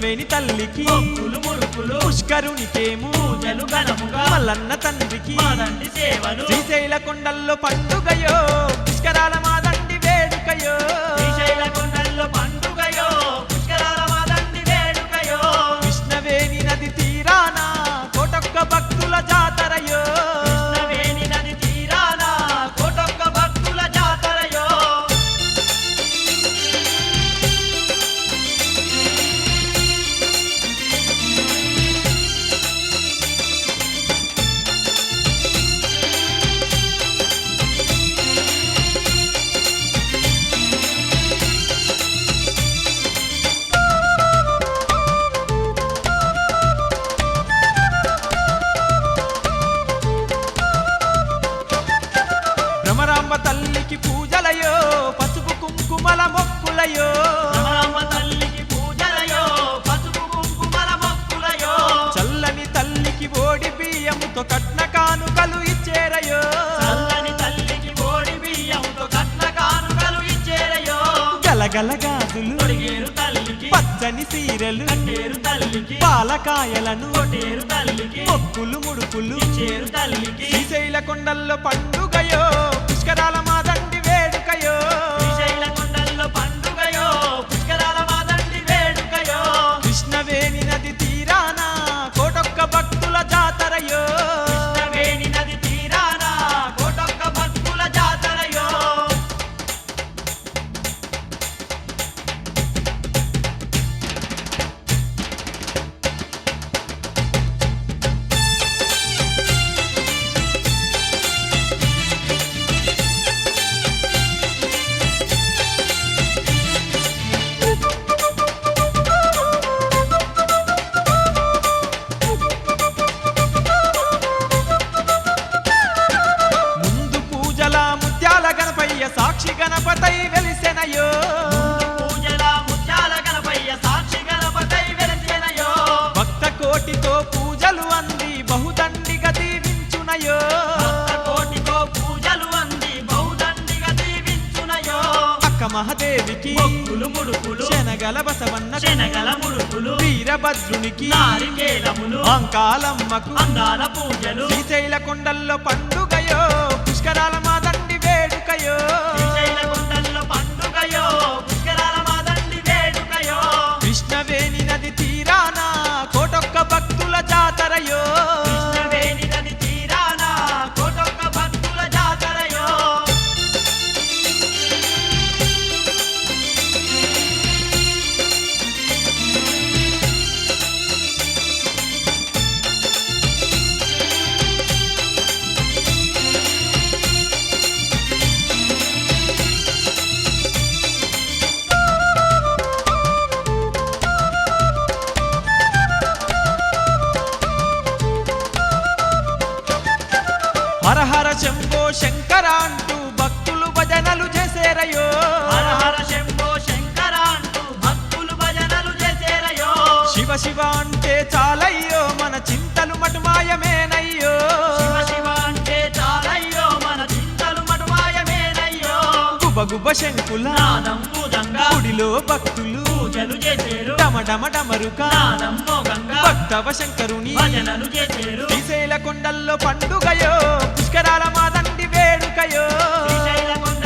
కృష్ణవేణి తల్లికి మొక్కులు ముడుపులు పుష్కరునికేమో పూజలు ఘనముగా మల్లన్న తండ్రికి మాదండి సేవలు శ్రీశైల కొండల్లో పండుగయో పుష్కరాల మాదండి వేడుకయో శ్రీశైల కొండల్లో పండుగయో పుష్కరాల మాదండి వేడుకయో కృష్ణవేణి నది తీరాన కోటొక్క భక్తుల జాతరయో కృష్ణవేణి నది తీరాన కోటొక్క భక్తుల జాతరయో భ్రమరాంబ తల్లికి పూజలయో పసుపు కుంకుమల మొక్కులయో రమణమ్మ తల్లికి పూజలయో పసుపు కుంకుమల మొక్కులయో చల్లని తల్లికి ఓడి బియ్యముతో కట్న కానుకలు ఇచ్చేరయో చల్లని తల్లికి ఓడి బియ్యంతో కట్న కానుకలు ఇచ్చేరయో గలగల గాజులు తొడిగేరు తల్లికి పచ్చని సీరలు కట్టేరు తల్లికి పాలకాయలను కొట్టేరు తల్లికి మొక్కులు ముడుపులు ఇచ్చేరు తల్లికి శ్రీశైల కొండల్లో పండుగయో పుష్కరాల మాదండి వేడుకయో శ్రీశైల కొండల్లో పండుగయో పుష్కరాల మాదండి వేడుకయో కృష్ణవేణి నది తీరాన కోటొక్క భక్తుల జాతరయో కృష్ణవేణి నది తీరాన కోటొక్క భక్తుల జాతరయో ముందు పూజల ముత్యాల గణపయ్య సాక్షి గణపతై వెలిసెనయో పూజల ముత్యాల గణపయ్య సాక్షి గణపతై వెలసేనయో భక్త కోటితో పూజలు అంది బహుదండిగా దీవించునయో భక్త కోటితో పూజలు అంది బహుదండిగా దీవించునయో అక్క మహాదేవికి మొక్కులు ముడుపులు శనగల బసవన్న శనగల ముడుపులు వీరభద్రునికి నారికేలములు అంకాలమ్మకు అందాల పూజలు శ్రీశైల కొండల్లో పండుగయో పుష్కరాల మాదండి వేడుకయో శ్రీశైల కొండల్లో పండుగయో పుష్కరాల మాదండి వేడుకయో కృష్ణవేణి నది తీరాన కోటొక్క భక్తుల జాతరయో కృష్ణవేణి నది తీరాన కోటొక్క భక్తుల జాతరయో హరహర శంభో శంకర అంటూ భక్తులు భజనలు చేసేరయో హర హర శంభో శంకర అంటూ భక్తులు భజనలు చేసేరయో శివ శివ అంటే చాలయ్యో మన చింతలు మటుమాయమేనయ్యో శివ శివ అంటే చాలయ్యో మన చింతలు మటుమాయమేనయ్యో గుబ గుబ శంకుల నాదం భూదంగా గుడిలో భక్తులు పూజలు చేసేరు డమడమ డమరుక నాదం మోగంగా భక్తవ శంకరుని భజనలు చేసేరు శ్రీశైల కొండల్లో పండుగయో పుష్కరాల మాదండి వేడుకయో శ్రీశైల కొండ